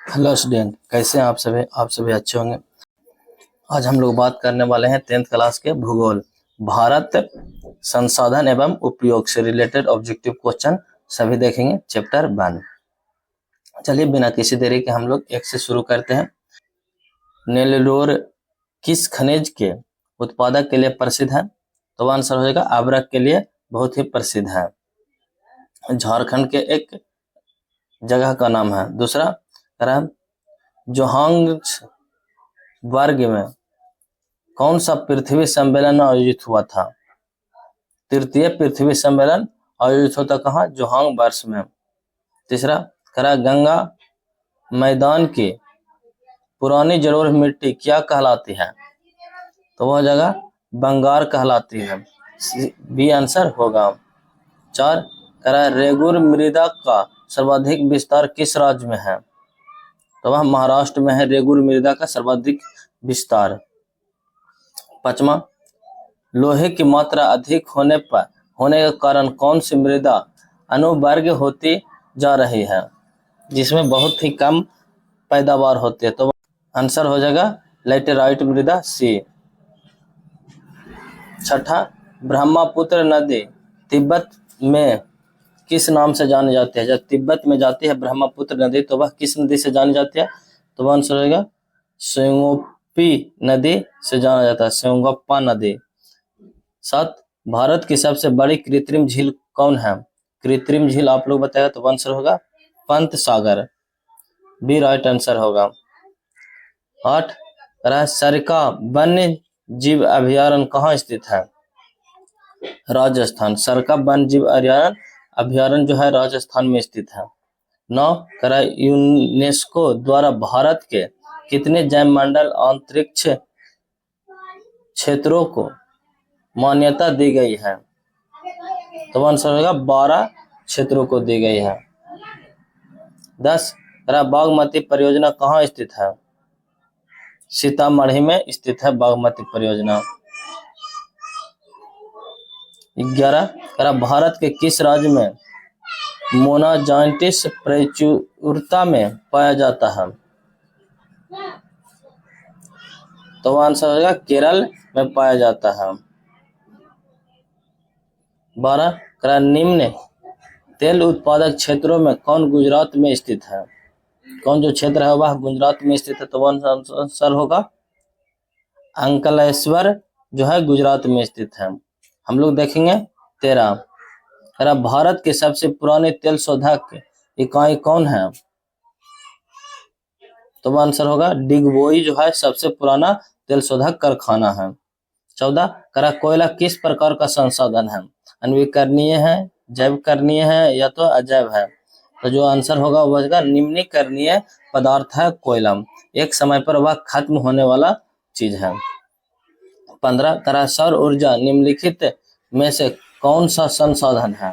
Hello student, कैसे हैं आप सभी अच्छे होंगे। आज हम लोग बात करने वाले हैं 10th क्लास के भूगोल, भारत संसाधन एवं उपयोग से रिलेटेड ऑब्जेक्टिव क्वेश्चन सभी देखेंगे। चैप्टर 1। चलिए बिना किसी देरी के हम लोग एक से शुरू करते हैं। नेल्लोर किस खनिज के उत्पादक के लिए प्रसिद्ध है? तो आंसर हो जाएगा आवर्क के लिए बहुत ही प्रसिद्ध है। झारखंड के एक जगह का नाम है। दूसरा जोहान्सबर्ग में कौन सा पृथ्वी सम्मेलन आयोजित हुआ था? तृतीय पृथ्वी सम्मेलन आयोजित होता कहाँ? जोहान्सबर्ग में। तीसरा गंगा मैदान की पुरानी जलोढ़ मिट्टी क्या कहलाती है? तो वह जगह बंगार कहलाती है। बी आंसर होगा। 4 रेगुर मृदा का सर्वाधिक विस्तार किस राज्य में है? तो वह महाराष्ट्र में है रेगुर मृदा का सर्वाधिक विस्तार। 5वां लोहे की मात्रा अधिक होने के कारण कौन सी मृदा अनुवर्ग होती जा रही है, जिसमें बहुत ही कम पैदावार होती है? तो आंसर हो जाएगा लैटेराइट मृदा, सी। 6 ब्रह्मपुत्र नदी तिब्बत में किस नाम से जानी जाती है? जब तिब्बत में जाती है ब्रह्मपुत्र नदी तो वह किस नदी से जानी जाती है? तो वह आंसर हो जाएगा सेंगोप्पी नदी से जाना जाता है, सेंगोप्पा नदी। 7 भारत की सबसे बड़ी कृत्रिम झील कौन है? कृत्रिम झील आप लोग बताएगा तो आंसर होगा Pant Sagar, B right answer होगा। 8 सरका वन्य जीव अभयारण्य कहाँ स्थित है? राजस्थान। सरका वन्य जीव अभयारण्य जो है राजस्थान में स्थित है। 9 यूनेस्को द्वारा भारत के कितने जैवमंडल अंतरिक्ष क्षेत्रों को मान्यता दी गई है? तो आंसर होगा 12 क्षेत्रों को दी गई है। 10 बागमती परियोजना कहाँ स्थित है? सीतामढ़ी में स्थित है बागमती परियोजना। 11 भारत के किस राज्य में मोनाजाइटिस प्रचुरता में पाया जाता है? तो आंसर होगा केरल में पाया जाता है। 12 निम्न तेल उत्पादक क्षेत्रों में कौन गुजरात में स्थित है? कौन जो क्षेत्र है वह गुजरात में स्थित है? तो आंसर होगा अंकलेश्वर जो है गुजरात में स्थित है। हम लोग देखेंगे 13 भारत के सबसे पुराने तेल शोधक इकाई कौन है? तो आंसर होगा डिगबोई जो है सबसे पुराना तेल शोधक कारखाना है। 14 कोयला किस प्रकार का संसाधन है? अन्वीकरणीय है, जैवकरणीय है या तो अजैव है? तो जो आंसर होगा वह होगा निम्नीकरणीय पदार्थ है कोयला, एक समय पर वह खत्म होने वाला चीज है। 15 सौर ऊर्जा निम्नलिखित में से कौन सा संसाधन है?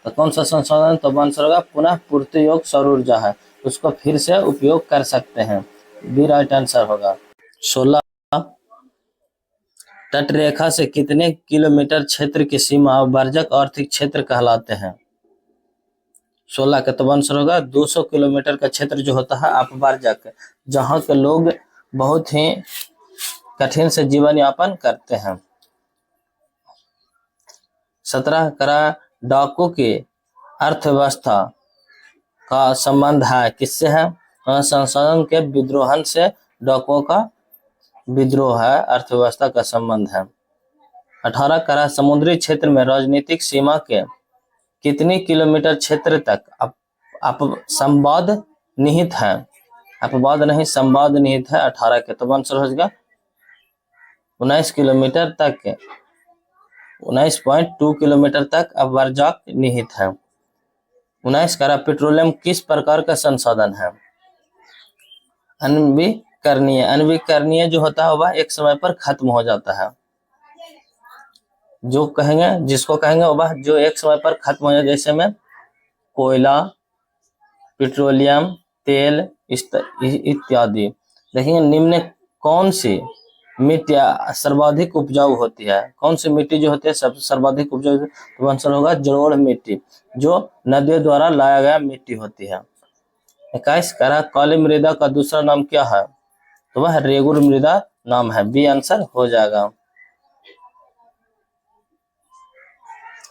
तो कौन सा संसाधन? तो आंसर होगा पुनः पूर्ति योग्य सौर ऊर्जा है, उसको फिर से उपयोग कर सकते हैं, बी राइट आंसर होगा। 16 तटरेखा से कितने किलोमीटर क्षेत्र की सीमा वर्जक आर्थिक क्षेत्र कहलाते हैं? 16 का तो आंसर होगा 200 किलोमीटर का क्षेत्र जो होता है अपवर्जक, जहां के लोग बहुत ही कठिन से जीवन यापन करते हैं। 17 डाकू की अर्थव्यवस्था का संबंध है किससे है? संसाधन के विद्रोहन से डाकुओं का विद्रोह है, अर्थव्यवस्था का संबंध है। 18 समुद्री क्षेत्र में राजनीतिक सीमा के कितनी किलोमीटर क्षेत्र तक संवाद निहित है? अपवाद नहीं, संवाद निहित है 18 के, तो आंसर हो जाएगा 19 किलोमीटर तक, 19.2 किलोमीटर तक अपवर्जक निहित है। 19 पेट्रोलियम किस प्रकार का संसाधन है? अन्वीकरणीय। अन्वीकरणीय जो होता है वह एक समय पर खत्म हो जाता है, जो कहेंगे जिसको कहेंगे वह जो एक समय पर खत्म हो जाए, जैसे में कोयला, पेट्रोलियम, तेल इत्यादि। देखेंगे निम्न कौन सी मिट्टी सर्वाधिक उपजाऊ होती है? कौन सी मिट्टी जो होती है सब सर्वाधिक उपजाऊ? तो आंसर होगा जलोढ़ मिट्टी, जो नदियों द्वारा लाया गया मिट्टी होती है। 21 करा काली मृदा का दूसरा नाम क्या है? तो वह रेगुर मृदा नाम है। बी आंसर हो जाएगा।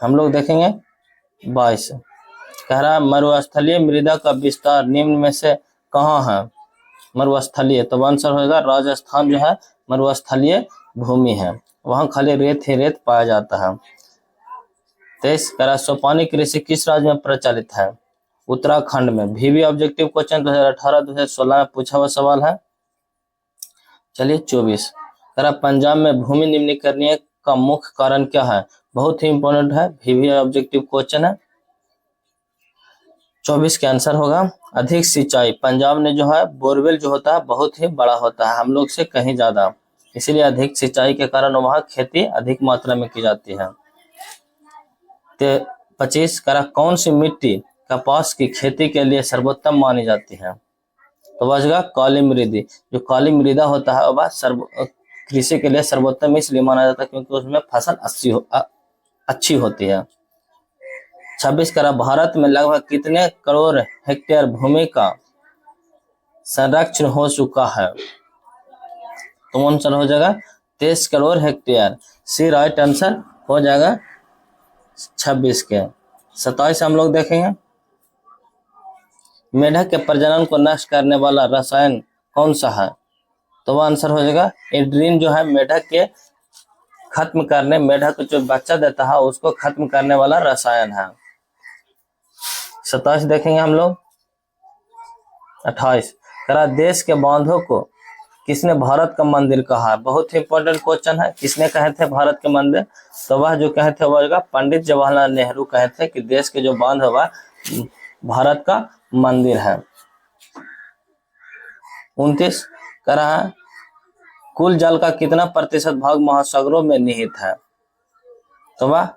हम लोग देखेंगे 22 कह रहा मरुस्थलीय मृदा का विस्तार निम्न में से कहाँ है? मरुस्थलीय, तो आंसर होगा राजस्थान जो है मरुस्थलीय भूमि है, वहां खाली रेत ही रेत पाया जाता है। 23 करा सोपानी कृषि किस राज्य में प्रचलित है? उत्तराखंड में। VV ऑब्जेक्टिव क्वेश्चन 2018-2016 में पूछा हुआ सवाल है। चलिए 24 करा पंजाब में भूमि निम्नीकरण का मुख्य कारण क्या है? बहुत ही इंपॉर्टेंट है, VV ऑब्जेक्टिव क्वेश्चन है। 24 का आंसर होगा अधिक सिंचाई। पंजाब में जो है बोरवेल जो होता है बहुत ही बड़ा होता है, हम लोग से कहीं ज्यादा, इसीलिए अधिक सिंचाई के कारण वहां खेती अधिक मात्रा में की जाती है। 25 करा कौन सी मिट्टी कपास की खेती के लिए सर्वोत्तम मानी जाती है? तो बचेगा काली मृदा। जो काली मृदा होता है वह कृषि के लिए सर्वोत्तम इसलिए माना जाता है क्योंकि उसमें फसल अच्छी होती है। 26 करा भारत में लगभग कितने करोड़ हेक्टेयर भूमि का संरक्षण हो चुका है? तो आंसर हो जाएगा 23 करोड़ हेक्टेयर। सी राइट आंसर हो जाएगा 26 के। 27 हम लोग देखेंगे मेढक के प्रजनन को नष्ट करने वाला रसायन कौन सा है? तो वह आंसर हो जाएगा एड्रीन जो है मेढक के खत्म करने, मेढक जो बच्चा देता है उसको खत्म करने वाला रसायन है। 27 देखेंगे हम लोग। 28 करा देश के बांधों को किसने भारत का मंदिर कहा है? बहुत ही इंपॉर्टेंट क्वेश्चन है। किसने कहे थे भारत के मंदिर? तो वह जो कहे थे वह पंडित जवाहरलाल नेहरू कहे थे कि देश के जो बांध होगा भारत का मंदिर है। 29 करा कुल जल का कितना प्रतिशत भाग महासागरों में निहित है? तो वह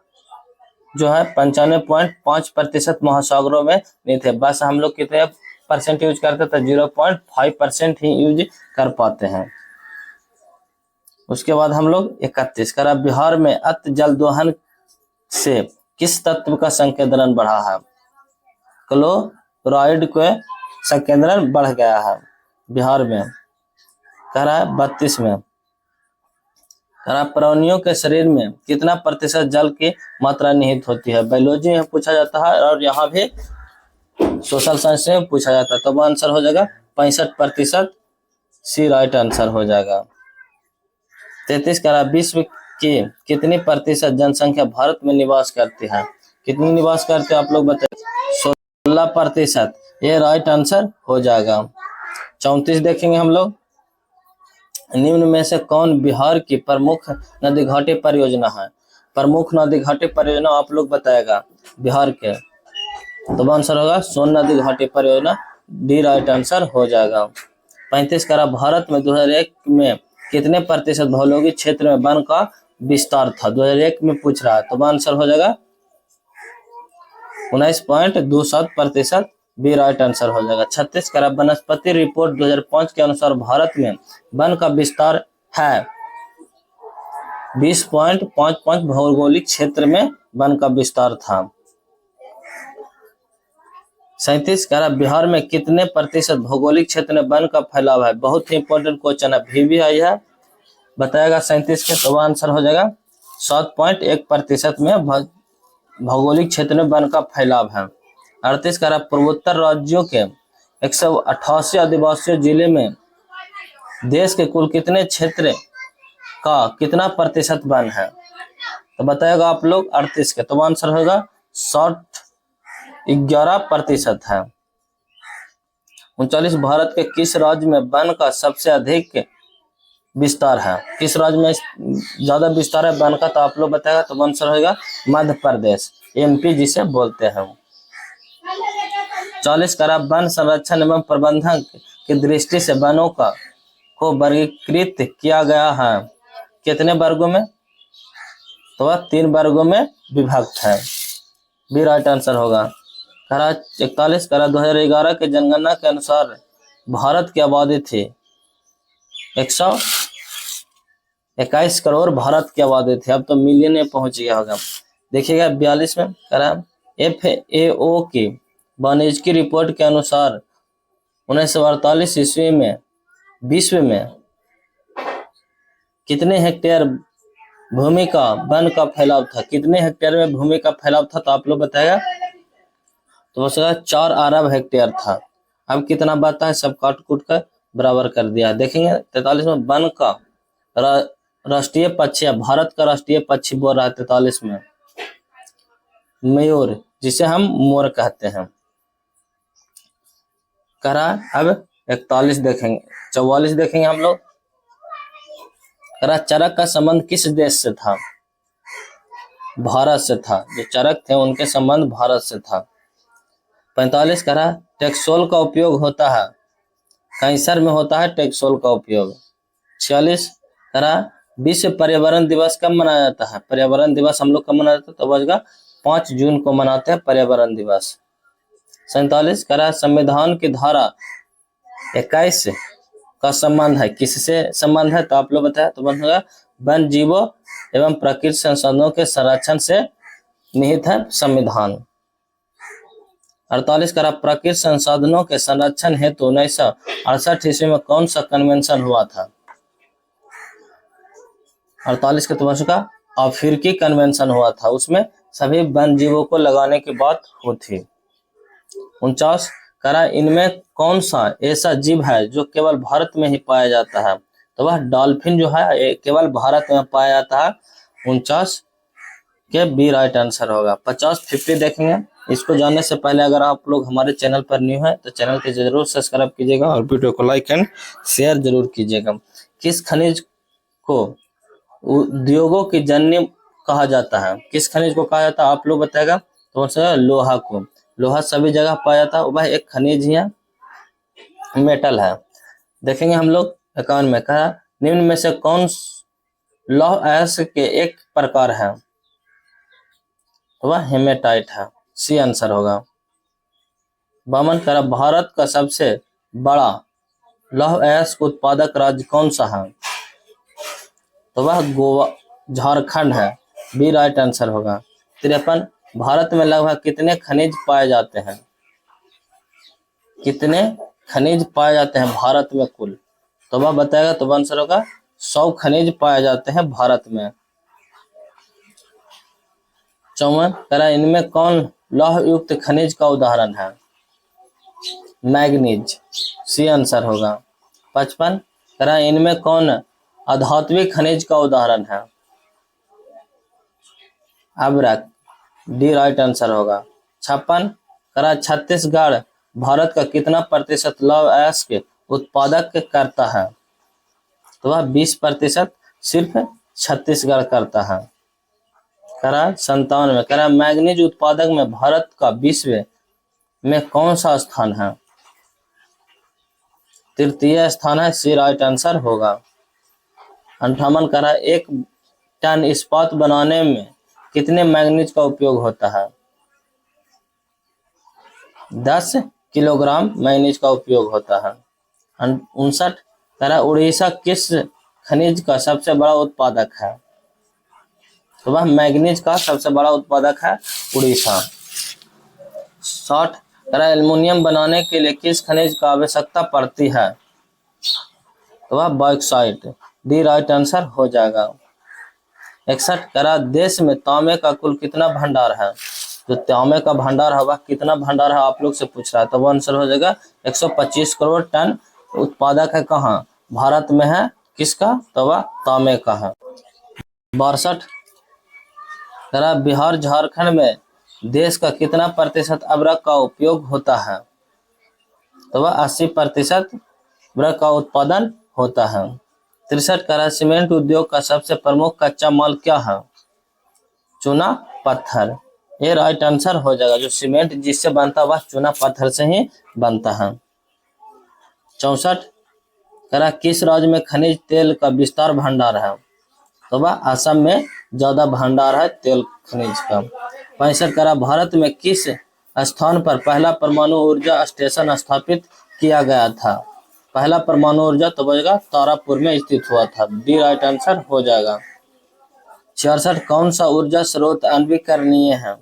जो है 95.5% महासागरों में निहित है। बस हम लोग कितने परसेंट यूज करते थे? 0.5% ही यूज कर पाते हैं। उसके बाद हम लोग 31 करा बिहार में अति जल दोहन से किस तत्व का संकेंद्रण बढ़ा है? क्लोराइड के संकेंद्रण बढ़ गया है बिहार में। कह रहा है 32 में कह रहा प्राणियों के शरीर में कितना प्रतिशत जल की मात्रा निहित होती है? बायोलॉजी में पूछा जाता है और यहाँ भी सोशल साइंस में पूछा जाता है। तो वो आंसर हो जाएगा 65%। सी राइट आंसर हो जाएगा। 33 कह रहा विश्व की कितनी प्रतिशत जनसंख्या भारत में निवास करती है? कितनी निवास करते हैं आप लोग बताइए? 16%। ये राइट आंसर हो जाएगा। 34 देखेंगे हम लोग निम्न में से कौन बिहार की प्रमुख नदी घाटी परियोजना है? प्रमुख नदी घाटी परियोजना आप लोग बताएगा बिहार के। तो आंसर होगा सोन नदी घाटी परियोजना। डी राइट आंसर हो जाएगा। 35 करा भारत में 2001 में कितने प्रतिशत भौगोलिक क्षेत्र में वन का विस्तार था? 2001 में पूछ रहा है। तो आंसर हो जाएगा 19.27%। बी राइट आंसर हो जाएगा। 36 करा वनस्पति रिपोर्ट 2005 के अनुसार भारत में वन का विस्तार है 20.55 भौगोलिक क्षेत्र में वन का विस्तार था। 37 करा बिहार में कितने प्रतिशत भौगोलिक क्षेत्र में वन का फैलाव है? बहुत ही इंपॉर्टेंट क्वेश्चन है, VV आई है, बताएगा 37 के। तो आंसर हो जाएगा 7.1% में भौगोलिक क्षेत्र में वन का फैलाव है। 38 करा पूर्वोत्तर राज्यों के 188 आदिवासी जिले में देश के कुल कितने क्षेत्र का कितना प्रतिशत वन है? तो बताएगा आप लोग 38 के। तो आंसर होगा 11% है। 39 भारत के किस राज्य में वन का सबसे अधिक विस्तार है? किस राज्य में ज्यादा विस्तार है वन का? तो आप लोग बताएगा। तो आंसर होगा मध्य प्रदेश, MP जिसे बोलते हैं। 40 करा वन संरक्षण एवं प्रबंधन की दृष्टि से वनों को वर्गीकृत किया गया है कितने वर्गों में? तो वह 3 वर्गों में विभक्त है। बी राइट आंसर होगा। करा 41 करा 2011 के जनगणना के अनुसार भारत की आबादी थी 121 करोड़ भारत की आबादी थी। अब तो मिलियन में पहुंच गया होगा। देखिएगा 42 में करा FAO की वाणिज्यिक रिपोर्ट के अनुसार 1948 ईस्वी में विश्व में कितने हेक्टेयर भूमि का वन का फैलाव था? कितने हेक्टेयर में भूमि का फैलाव था तो आप लोग बताएगा। तो उसका 4 अरब हेक्टेयर था। अब कितना बचा है सब काट कूट कर बराबर कर दिया। देखेंगे 43 में वन का राष्ट्रीय पक्षी है, भारत का राष्ट्रीय पक्षी बोल रहा है 43 में मयूर, जिसे हम मोर कहते हैं। करा अब 41 देखेंगे, 44 देखेंगे हम लोग। करा चरक का संबंध किस देश से था? भारत से था। जो चरक थे उनके संबंध भारत से था। 45 करा टेक्सोल का उपयोग होता है, कैंसर में होता है टेक्सोल का उपयोग। 46 करा विश्व पर्यावरण दिवस कब मनाया जाता है? पर्यावरण दिवस हम लोग कब मनाते हैं? तो बजगा 5 जून को मनाते हैं पर्यावरण दिवस। 47 करा संविधान की धारा 21 का संबंध है, किससे संबंध है? तो आप लोग बताए। तो बनेगा वन जीवों एवं प्रकृति संसाधनों के संरक्षण से निहित है संविधान। 48 करा प्रकृति संसाधनों के संरक्षण हेतु 1968 ईस्वी में कौन सा कन्वेंशन हुआ था? 48 के तुम्हारे का अफ्रीकी कन्वेंशन हुआ था, उसमें सभी वन जीवों को लगाने की बात होती। 49 करा इनमें कौन सा ऐसा जीव है जो केवल भारत में ही पाया जाता है? तो वह डॉल्फिन जो है केवल भारत में पाया जाता है। 49 के बी राइट आंसर होगा। 50 देखेंगे। इसको जानने से पहले अगर आप लोग हमारे चैनल पर न्यू है तो चैनल को जरूर सब्सक्राइब कीजिएगा और वीडियो को लाइक एंड शेयर जरूर कीजिएगा। किस खनिज को उद्योगों की जननी कहा जाता है? किस खनिज को कहा जाता है आप लोग बताएगा। तो लोहा को। लोहा सभी जगह पाया जाता है, वह एक खनिज ही है, मेटल है। देखेंगे हम लोग 51 में कहा निम्न में से कौन लौह अयस्क के एक प्रकार है? तो वह हेमेटाइट है, सी आंसर होगा। 52 करा भारत का सबसे बड़ा लौह अयस्क उत्पादक राज्य कौन सा है? तो वह गोवा झारखंड है, बी राइट आंसर होगा। 53 भारत में लगभग कितने खनिज पाए जाते हैं? कितने खनिज पाए जाते हैं भारत में कुल? तो वह बताएगा। तो आंसर होगा 100 खनिज पाए जाते हैं भारत में। 54 करा इनमें कौन लौह युक्त खनिज का उदाहरण है? मैग्नीज, सी आंसर होगा। 55 करा इनमें कौन अधात्विक खनिज का उदाहरण है? अब्रक, डी राइट आंसर होगा। 56 करा छत्तीसगढ़ भारत का कितना प्रतिशत लौह अयस्क उत्पादक करता है? तो वह 20% सिर्फ छत्तीसगढ़ करता है। करा 57 में करा मैग्नीज उत्पादक में भारत का विश्व में कौन सा स्थान है? तृतीय स्थान है, सी राइट आंसर होगा। 58 करा 1 टन इस्पात बनाने में कितने मैग्नीज का उपयोग होता है? 10 किलोग्राम मैग्नीज का उपयोग होता है। 59 करा उड़ीसा किस खनिज का सबसे बड़ा उत्पादक है? तो वह मैग्नीज का सबसे बड़ा उत्पादक है उड़ीसा। 60 करा एल्युमिनियम बनाने के लिए किस खनिज का आवश्यकता पड़ती है? तो वह बॉक्साइट, डी राइट आंसर हो जाएगा। 61 करा देश में तांबे का कुल कितना भंडार है? जो तांबे का भंडार है वह कितना भंडार है आप लोग से पूछ रहा है। तो वो आंसर हो जाएगा 125 करोड़ टन उत्पादक है। कहाँ? भारत में है। किसका? तो वह तांबे का है। 62 करा बिहार झारखंड में देश का कितना प्रतिशत अब्रक का उपयोग होता है? तो वह 80% अब्रक का उत्पादन होता है। 63 करा सीमेंट उद्योग का सबसे प्रमुख कच्चा माल क्या है? चूना पत्थर, ये राइट आंसर हो जाएगा। जो सीमेंट जिससे बनता है वह चूना पत्थर से ही बनता है। 64 करा किस राज्य में खनिज तेल का विस्तार भंडार है? तो वह असम में ज्यादा भंडार है तेल खनिज का। 65 करा भारत में किस स्थान पर पहला परमाणु ऊर्जा स्टेशन स्थापित किया गया था? पहला परमाणु ऊर्जा तो बजेगा तारापुर में स्थित हुआ था, डी राइट आंसर हो जाएगा। 66 कौन सा ऊर्जा स्रोत अनवीकरणीय है?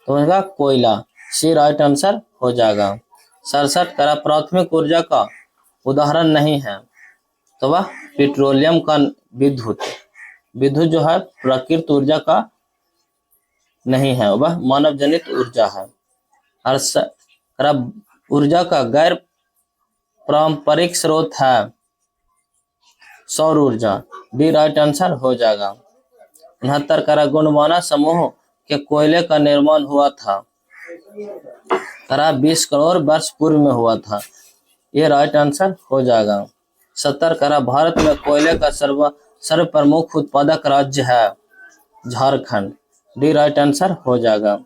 तो बजेगा कोयला, सी राइट आंसर हो जाएगा। 67 करा प्राथमिक ऊर्जा का उदाहरण नहीं है, तो वह पेट्रोलियम का विद्युत विद्युत जो है प्राकृतिक ऊर्जा का नहीं है, वह मानव जनित ऊर्जा है। 68 करा ऊर्जा का गैर पारंपरिक स्रोत है सौर ऊर्जा, डी राइट आंसर हो जाएगा। 69 करा गोंडवाना समूह के कोयले का निर्माण हुआ था, करा 20 करोड़ वर्ष पूर्व में हुआ था, ये राइट आंसर हो जाएगा। 70 करा भारत में कोयले का सर्व प्रमुख उत्पादक राज्य है झारखंड, डी राइट आंसर हो जाएगा।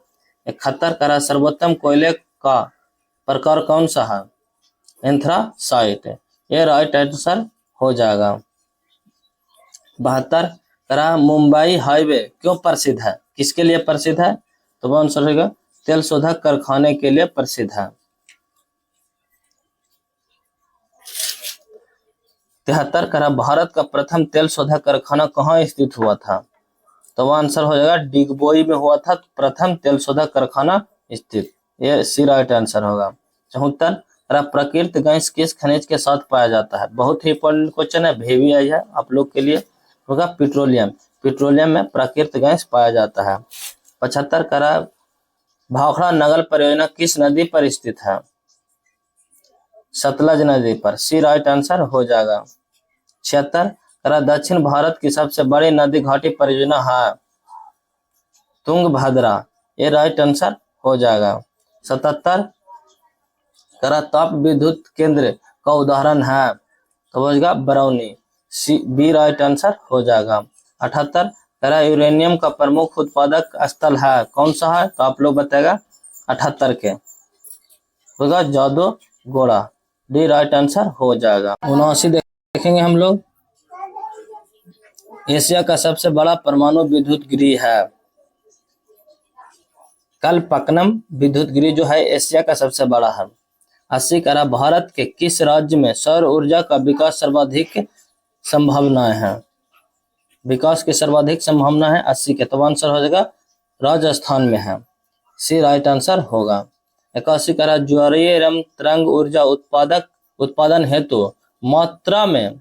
71 करा सर्वोत्तम कोयले का प्रकार कौन सा है, एंथ्रासाइट, ये राइट आंसर हो जाएगा। 72 करा मुंबई हाईवे क्यों प्रसिद्ध है, किसके लिए प्रसिद्ध है, तो वह आंसर होगा तेल शोधक कारखाने के लिए प्रसिद्ध है। 73 करा भारत का प्रथम तेल शोधक कारखाना कहाँ स्थित हुआ था, तो वह आंसर हो जाएगा डिगबोई में हुआ था प्रथम तेल शोधक कारखाना स्थित, ये सी राइट आंसर होगा। 74 करा प्राकृतिक गैस किस खनिज के साथ पाया जाता है, बहुत ही इंपॉर्टेंट क्वेश्चन है, भी आई है आप लोग के लिए, होगा पेट्रोलियम, पेट्रोलियम में प्राकृतिक गैस पाया जाता है। 75 करा भाखड़ा नगर परियोजना किस नदी पर स्थित है, सतलज नदी पर, सी राइट आंसर हो जाएगा। 76 करा दक्षिण भारत की सबसे बड़ी नदी घाटी परियोजना है तुंगभद्रा, ये राइट आंसर हो जाएगा। 77 करा ताप विद्युत केंद्र का उदाहरण है, तो हो जाएगा Barauni, see B right answer हो जाएगा। 78 करा यूरेनियम का प्रमुख उत्पादक स्थल है कौन सा है, तो आप लोग बताएगा 78 के होगा जादो गोड़ा, डी राइट आंसर हो जाएगा। 79 देखेंगे हम लोग, एशिया का सबसे बड़ा परमाणु विद्युत गृह है कलपक्कनम विद्युत गृह जो है एशिया का सबसे बड़ा है। 80 करा भारत के किस राज्य में सौर ऊर्जा का विकास सर्वाधिक संभावनाएं हैं, विकास की सर्वाधिक संभावना है 80 के, तो आंसर हो जाएगा राजस्थान में है, सी राइट आंसर होगा। 81 करा ज्वारीय एवं तरंग ऊर्जा उत्पादन हेतु मात्रा में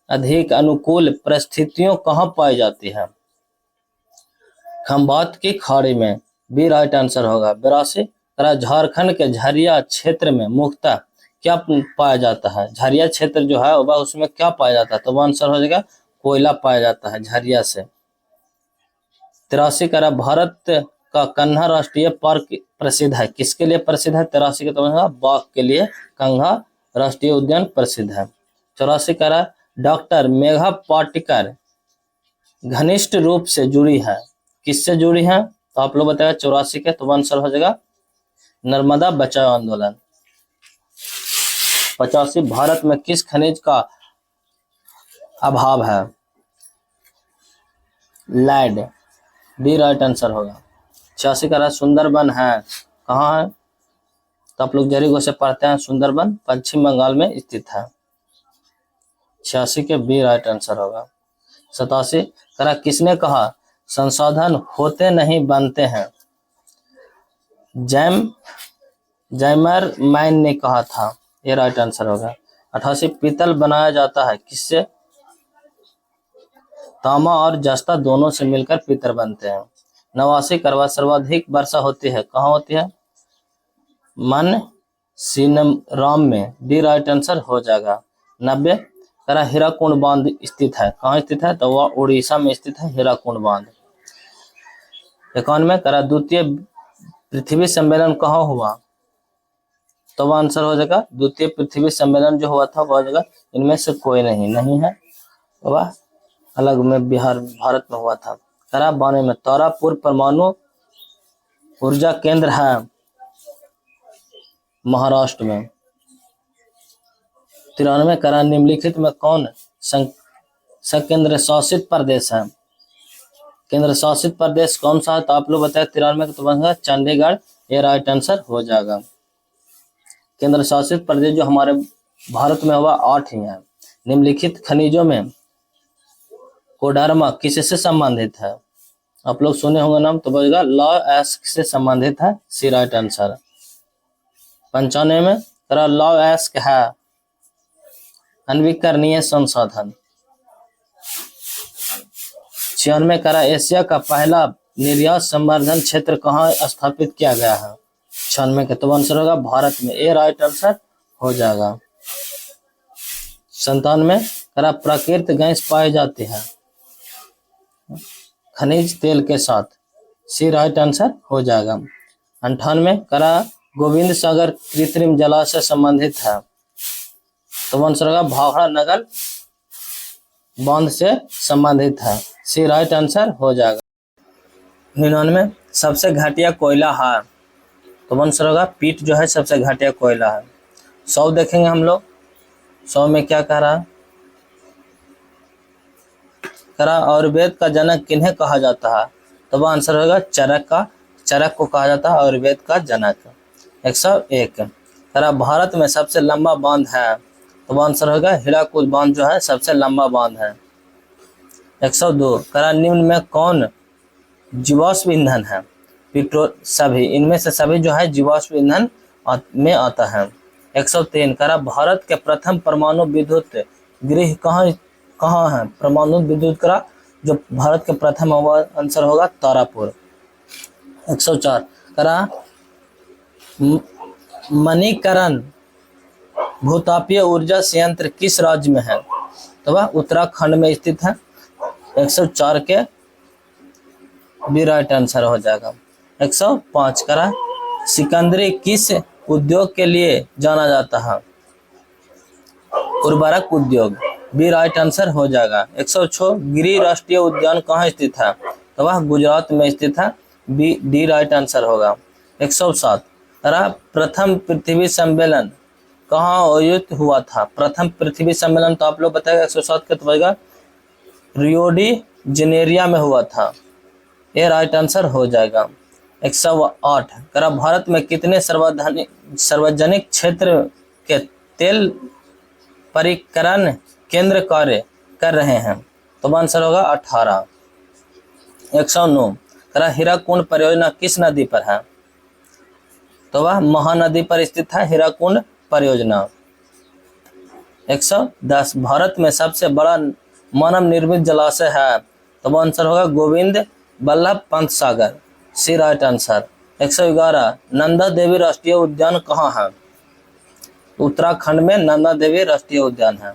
अधिक अनुकूल परिस्थितियों कहाँ पाई जाती है, खंभात की खाड़ी में, बी राइट आंसर होगा। 82 करा झारखंड के झरिया क्षेत्र में मुख्यतः क्या पाया जाता है, झरिया क्षेत्र जो है वह उसमें क्या पाया जाता है, तो वह आंसर हो जाएगा कोयला पाया जाता है झरिया से। 83 करा भारत का कन्हा राष्ट्रीय पार्क प्रसिद्ध है, किसके लिए प्रसिद्ध है, 83 के, तो बाघ के लिए कंघा राष्ट्रीय उद्यान प्रसिद्ध है। 84 करा डॉक्टर मेघा पाटेकर घनिष्ठ रूप से जुड़ी है, किससे जुड़ी है, तो आप लोग बताएगा 84 के, तो आंसर हो जाएगा नर्मदा बचाओ आंदोलन। 85 भारत में किस खनिज का अभाव है, लैड, डी राइट आंसर होगा। 86 का सुंदरबन है कहाँ है, तो आप लोग जरीगो से पढ़ते हैं, सुंदरबन पश्चिम बंगाल में स्थित है, 86 के बी राइट आंसर होगा। 87 करा किसने कहा संसाधन होते नहीं बनते हैं, जैमर मैन ने कहा था, ये राइट आंसर होगा। 88 पीतल बनाया जाता है किससे, तांबा और जस्ता दोनों से मिलकर पीतल बनते हैं। 89 करवा सर्वाधिक वर्षा होती है कहाँ होती है, मन सीनराम में, डी राइट आंसर हो जाएगा। 90 करा हीराकुंड बांध स्थित है कहाँ स्थित है, तो वह उड़ीसा में स्थित है हीराकुंड बांध। 91 करा द्वितीय पृथ्वी सम्मेलन कहाँ हुआ, तो वह आंसर हो जाएगा द्वितीय पृथ्वी सम्मेलन जो हुआ था वह जगह इनमें से कोई नहीं है, वह अलग में भारत में हुआ था। करा 92 में तारापुर परमाणु ऊर्जा केंद्र है महाराष्ट्र में। 93 करा निम्नलिखित में कौन केंद्र शासित प्रदेश है, केंद्र शासित प्रदेश कौन सा है, तो आप लोग बताए 93 तो बनेगा चंडीगढ़, ये राइट आंसर हो जाएगा। केंद्र शासित प्रदेश जो हमारे भारत में हुआ 8 ही है। निम्नलिखित खनिजों में कोडरमा किससे संबंधित है, आप लोग सुने होंगे नाम, तो बोलेगा लॉ एस्क से संबंधित है, सी राइट आंसर। 95 में करा लॉ एस्क है नवीकरणीय संसाधन। 96 करा एशिया का पहला निर्यात संवर्धन क्षेत्र कहाँ स्थापित किया गया है? 96 का तो आंसर होगा भारत में, ए राइट आंसर हो जाएगा। 97 करा प्राकृतिक गैस पाई जाती है खनिज तेल के साथ, सी राइट आंसर हो जाएगा। 98 करा गोविंद सागर कृत्रिम जलाशय संबंधित है, तो आंसर होगा भाखड़ा नगर बांध से संबंधित है, सी राइट आंसर हो जाएगा। 99 सबसे घटिया कोयला है, तो आंसर होगा पीट जो है सबसे घटिया कोयला है। 100 देखेंगे हम लोग, 100 में क्या कह रहा है? करा आयुर्वेद का जनक किन्हें कहा जाता है? तो वह आंसर होगा चरक को कहा जाता है आयुर्वेद का जनक। 101 करा भारत में सबसे लंबा बांध है, तो वह आंसर होगा हीराकुद बांध जो है सबसे लंबा बांध है। 102 करा निम्न में कौन जीवाश्म ईंधन है? पेट्रोल, सभी इनमें से सभी जो है जीवाश्म ईंधन में आता है। 103 करा भारत के प्रथम परमाणु विद्युत गृह कहाँ है? परमाणु विद्युत करा जो भारत के प्रथम होगा आंसर होगा तारापुर। 104 करा मणिकरण भूतापीय ऊर्जा संयंत्र किस राज्य में है? तो वह उत्तराखंड में स्थित है। 104 के बी राइट आंसर हो जाएगा। 105 करा सिकंदरी किस उद्योग के लिए जाना जाता है? उर्वरक उद्योग, बी राइट आंसर हो जाएगा। 106 गिरि राष्ट्रीय उद्यान कहाँ स्थित है? तो वह गुजरात में स्थित है, बी डी राइट आंसर होगा। 107 करा प्रथम पृथ्वी सम्मेलन कहाँ आयोजित हुआ था? प्रथम पृथ्वी सम्मेलन तो आप लोग बताएगा 107 के तो बनेगा रियो डी जेनेरिया में हुआ था, ये राइट आंसर हो जाएगा। 108 करा भारत में कितने सार्वजनिक क्षेत्र के तेल परिकरण केंद्र कार्य कर रहे हैं? तो आंसर होगा 18। 109 करा हीराकुंड परियोजना किस नदी पर है? तो वह महानदी पर स्थित है हीराकुंड परियोजना। 110 भारत में सबसे बड़ा मानव निर्मित जलाशय है, तो वह आंसर होगा गोविंद बल्लभ पंत सागर, सी राइट आंसर। 111 नंदा देवी राष्ट्रीय उद्यान कहाँ है? उत्तराखंड में नंदा देवी राष्ट्रीय उद्यान है।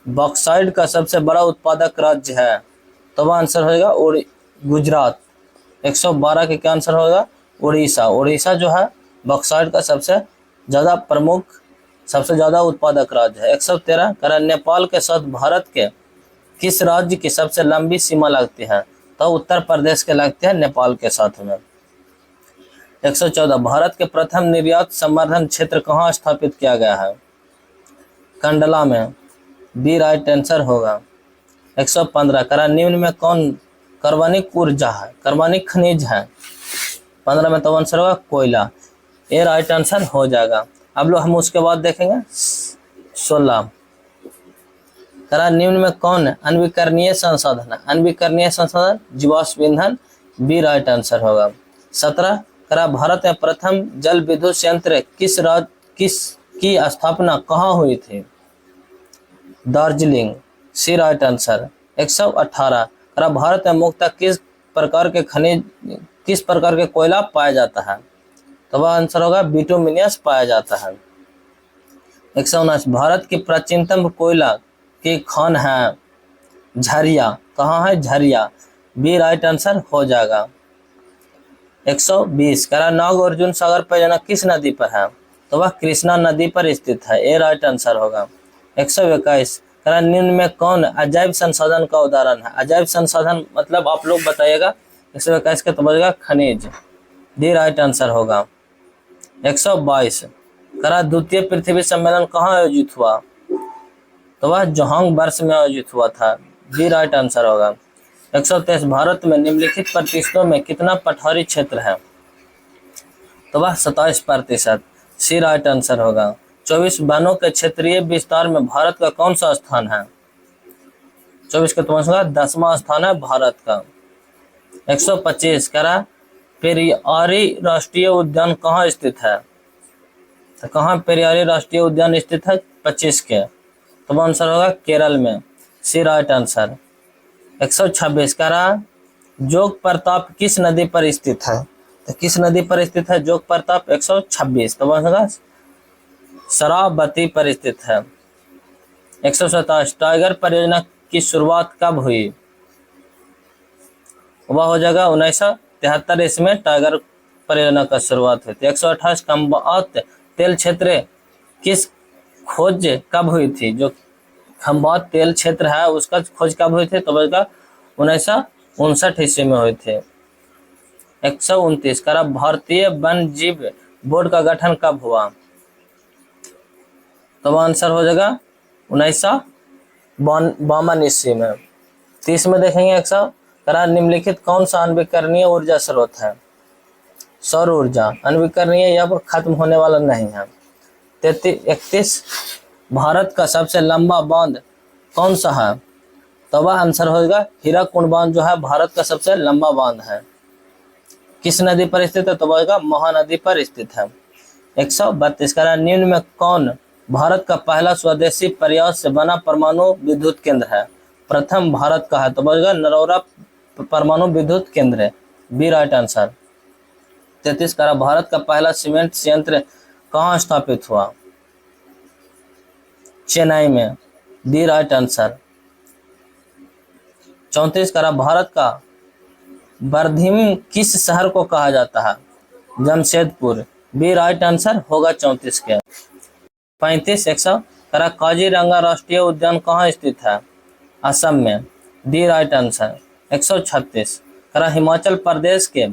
बॉक्साइट का सबसे बड़ा उत्पादक राज्य है, तो वह आंसर होगा गुजरात। 112 के क्या आंसर होगा? उड़ीसा। उड़ीसा जो है बॉक्साइट का सबसे ज़्यादा उत्पादक राज्य है। 113 करा नेपाल के साथ भारत के किस राज्य की सबसे लंबी सीमा लगती है? तो उत्तर प्रदेश के लगती है नेपाल के साथ में। 114 भारत के प्रथम निर्यात संवर्धन क्षेत्र कहाँ स्थापित किया गया है? कंडला में, बी राइट आंसर होगा। 115 करा निम्न में कौन कार्बनिक ऊर्जा है, कार्बनिक खनिज है? 15 में तो आंसर होगा कोयला, ये राइट आंसर हो जाएगा। अब लोग हम उसके बाद देखेंगे 16 करा निम्न में कौन अनवीकरणीय संसाधन है? अनवीकरणीय संसाधन जीवाश्म ईंधन, बी राइट आंसर होगा। 17 करा भारत में प्रथम जल विद्युत संयंत्र किस की स्थापना कहाँ हुई थी? दार्जिलिंग, सी राइट आंसर। 118 करा भारत में मुख्यतः किस प्रकार के कोयला पाया जाता है? तो वह आंसर होगा बिटुमिनस पाया जाता है। 119 भारत की प्राचीनतम कोयला की खान है झरिया, कहाँ है? झरिया, बी राइट आंसर हो जाएगा। 120 करा नागार्जुन सागर परियोजना किस नदी पर है? तो वह कृष्णा नदी पर स्थित है, ए राइट आंसर होगा। 121 करा निम्न में कौन अजैव संसाधन का उदाहरण है? अजैव संसाधन मतलब आप लोग बताइएगा। 121 का तो बनेगा खनिज, डी राइट आंसर होगा। 122 करा द्वितीय पृथ्वी सम्मेलन कहाँ आयोजित हुआ? तो वह जोहान्सबर्ग में आयोजित हुआ था, बी राइट आंसर होगा। 123 भारत में निम्नलिखित प्रतिशतों में कितना पठारी क्षेत्र है? तो वह 27%, सी राइट आंसर होगा। 24 वनों के क्षेत्रीय विस्तार में भारत का कौन सा स्थान है? 24 का तो 10वां स्थान है भारत का। 125 करा पेरियारी राष्ट्रीय उद्यान कहाँ स्थित है? तो कहाँ पेरियार राष्ट्रीय उद्यान स्थित है? 25 के, तो आंसर होगा केरल में, सी राइट आंसर। 126 कह रहा जोग प्रताप किस नदी पर स्थित है? तो किस नदी पर स्थित है जोग प्रताप? 126, तो होगा शरावती पर स्थित है। 127 टाइगर परियोजना की शुरुआत कब हुई? वह हो जाएगा 1973 इसमें टाइगर परियोजना का शुरुआत हुई थी। 128 खंभात तेल क्षेत्र किस खोज कब हुई थी? जो खंभात तेल क्षेत्र है उसका खोज कब हुई थी? तो बल्कि 1959 ईस्वी में हुई थी। 129 करा भारतीय वन जीव बोर्ड का गठन कब हुआ? तो आंसर हो जाएगा 1952 ईस्वी में। 30 में देखेंगे 100 करा निम्नलिखित कौन सा अनविकरणीय ऊर्जा स्रोत है? सौर ऊर्जा अनविकरणीय या खत्म होने वाला नहीं है। 31 भारत का सबसे लंबा बांध कौन सा है? तो वह आंसर होगा हीराकुंड बांध जो है भारत का सबसे लंबा बांध है। किस नदी पर स्थित है? तो वह महानदी पर स्थित है। 132 का निम्न में कौन भारत का पहला स्वदेशी प्रयास से बना परमाणु विद्युत केंद्र है? प्रथम भारत का है, तो वह नरौरा परमाणु विद्युत केंद्र है, बी राइट आंसर। 33 का भारत का पहला सीमेंट संयंत्र कहाँ स्थापित हुआ? चेन्नई में, डी राइट आंसर। 34 का भारत का बरधीम किस शहर को कहा जाता है? जमशेदपुर, बी राइट आंसर होगा 34 के। 35 100 करा काजीरंगा राष्ट्रीय उद्यान कहाँ स्थित है? असम में, डी राइट आंसर। 136 करा हिमाचल प्रदेश के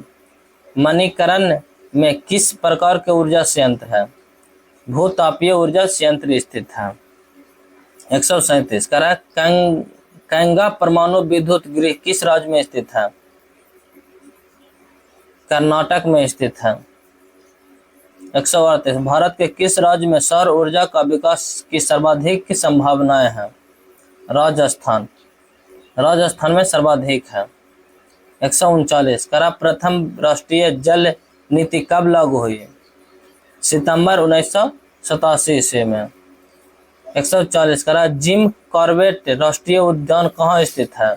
मणिकरण में किस प्रकार के ऊर्जा संयंत्र है? भूतापीय ऊर्जा संयंत्र स्थित है। 137 करा कैंगा परमाणु विद्युत गृह किस राज्य में स्थित है? कर्नाटक में स्थित है। 138 भारत के किस राज्य में सौर ऊर्जा का विकास की सर्वाधिक संभावनाएं हैं? राजस्थान, राजस्थान में सर्वाधिक है। 139 करा प्रथम राष्ट्रीय जल नीति कब लागू हुई? सितंबर 1987 ईस्वी में। 140 करा जिम कॉर्बेट राष्ट्रीय उद्यान कहाँ स्थित है?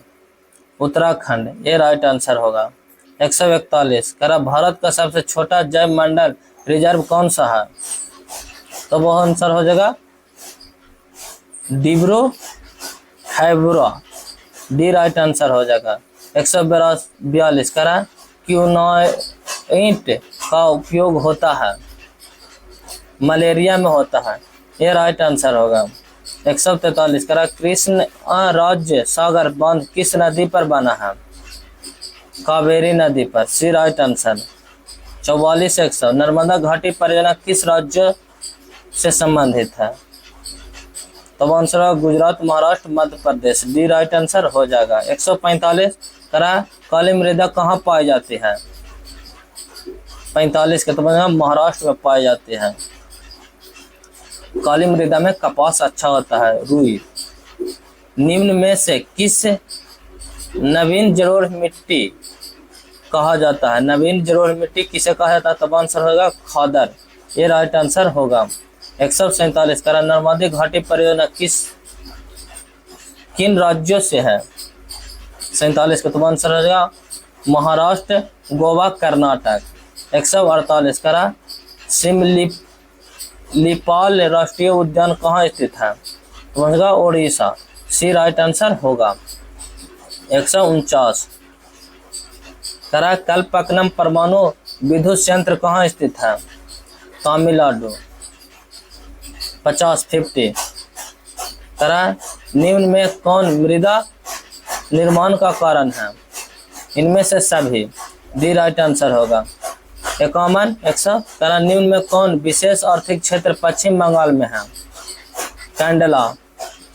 उत्तराखंड, ये राइट आंसर होगा। 141 करा भारत का सबसे छोटा जैव मंडल रिजर्व कौन सा है? तो वो आंसर हो जाएगा डिब्रू हैब्रा, डी राइट आंसर हो जाएगा। 142 करा क्यूनोइट का उपयोग होता है? मलेरिया में होता है, ये राइट आंसर होगा। 143 करा कृष्ण राज्य सागर बांध किस नदी पर बना है? कावेरी नदी पर, सी राइट आंसर। 44 100 नर्मदा घाटी परियोजना किस राज्य से संबंधित है? तो आंसर होगा Gujarat, Maharashtra, Madhya Pradesh, D right answer हो जाएगा। 145 करा काली मृदा कहाँ पाई जाती है? 45 के तो महाराष्ट्र में पाई जाती है। काली मृदा में कपास अच्छा होता है, रुई। निम्न में से किस नवीन जलोढ़ मिट्टी कहा जाता है? नवीन जलोढ़ मिट्टी किसे कहा जाता है? तब आंसर होगा खादर, ये राइट आंसर होगा। 147 करा नर्मदा घाटी परियोजना किन राज्यों से है? 47 का तो आंसर हो जाएगा महाराष्ट्र, गोवा, कर्नाटक। 148 करा सिमलीपाल राष्ट्रीय उद्यान कहाँ स्थित है? तो होगा ओडिशा, सी राइट आंसर होगा। 149 करा कल्पक्कम परमाणु विद्युत संयंत्र कहाँ स्थित है? तमिलनाडु। 50 करा निम्न में कौन मृदा निर्माण का कारण है? इनमें से सभी, डी राइट आंसर होगा। 51 100 करा निम्न में कौन विशेष आर्थिक क्षेत्र पश्चिम बंगाल में है? कैंडला,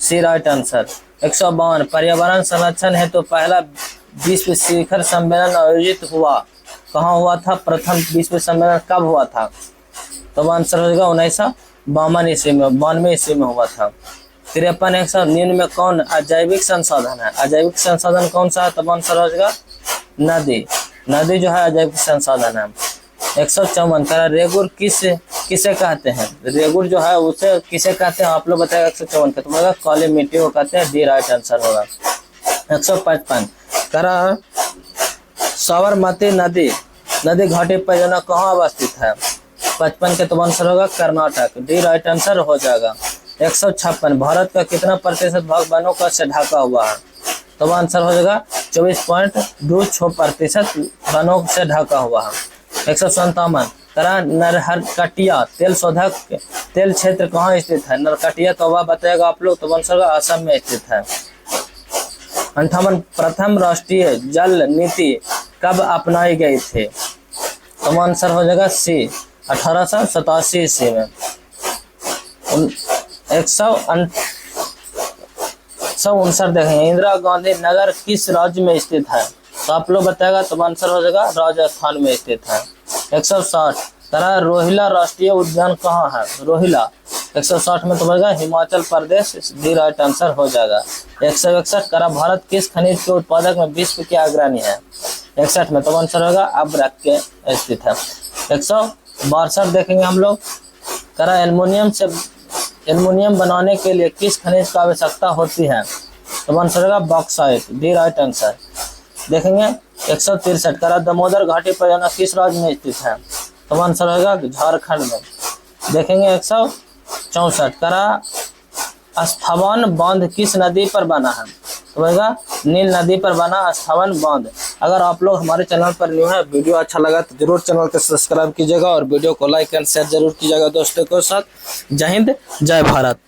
सी राइट आंसर। 152 पर्यावरण संरक्षण हेतु तो पहला विश्व शिखर सम्मेलन आयोजित हुआ कहाँ हुआ था? प्रथम विश्व सम्मेलन कब हुआ था? तो आंसर हो जाएगा 1952 ईस्वी में, 92 ईस्वी में हुआ था। 53 100 निम्न में कौन अजैविक संसाधन है? अजैविक संसाधन कौन सा है? तब आंसर हो जाएगा नदी, नदी जो है अजैविक संसाधन है। 154 करा रेगुर किसे कहते हैं? रेगुर जो है उसे किसे कहते हैं आप लोग बताएगा। 154 का तो बोलेगा काली मिट्टी को कहते हैं, डी राइट आंसर होगा। 155 करा साबरमती नदी घाटी परियोजना कहाँ अवस्थित है? 55 के तो आंसर होगा कर्नाटक, डी राइट आंसर हो जाएगा। 156 भारत का कितना प्रतिशत भाग वनों का से ढका हुआ है? तो आंसर हो जाएगा 24.26% वनों से ढका हुआ है। 157 करा नरकटिया तेल शोधक तेल क्षेत्र कहाँ स्थित है? नरकटिया तो वह बताएगा आप लोग, तो आंसर होगा असम में स्थित है। 58 प्रथम राष्ट्रीय जल नीति कब अपनाई गई थी? तो आंसर हो जाएगा सी 1887 ईस्वी में। 159 देखेंगे इंदिरा गांधी नगर किस राज्य में स्थित है? तो आप लोग बताएगा, तो आंसर हो जाएगा राजस्थान में स्थित है। 160 करा रोहिला राष्ट्रीय उद्यान कहाँ है? रोहिला 160 में तो बनेगा Himachal Pradesh, D right answer हो जाएगा। 161 करा भारत किस खनिज के उत्पादक में विश्व के अग्रणी है? 61 में तो आंसर होगा अब्रक के स्थित है। 162 देखेंगे हम लोग करा एल्युमिनियम बनाने के लिए किस खनिज का आवश्यकता होती है? तो आंसर होगा बॉक्साइट, डी राइट आंसर। देखेंगे 163 करा दामोदर घाटी परियोजना किस राज्य में स्थित है? तो आंसर होगा झारखंड में। देखेंगे 164 करा अस्थावन बांध किस नदी पर बना है? तो होगा नील नदी पर बना अस्थावन बांध। अगर आप लोग हमारे चैनल पर न्यू है, वीडियो अच्छा लगा तो जरूर चैनल को सब्सक्राइब कीजिएगा और वीडियो को लाइक एंड शेयर जरूर कीजिएगा दोस्तों के साथ। जय हिंद, जय भारत।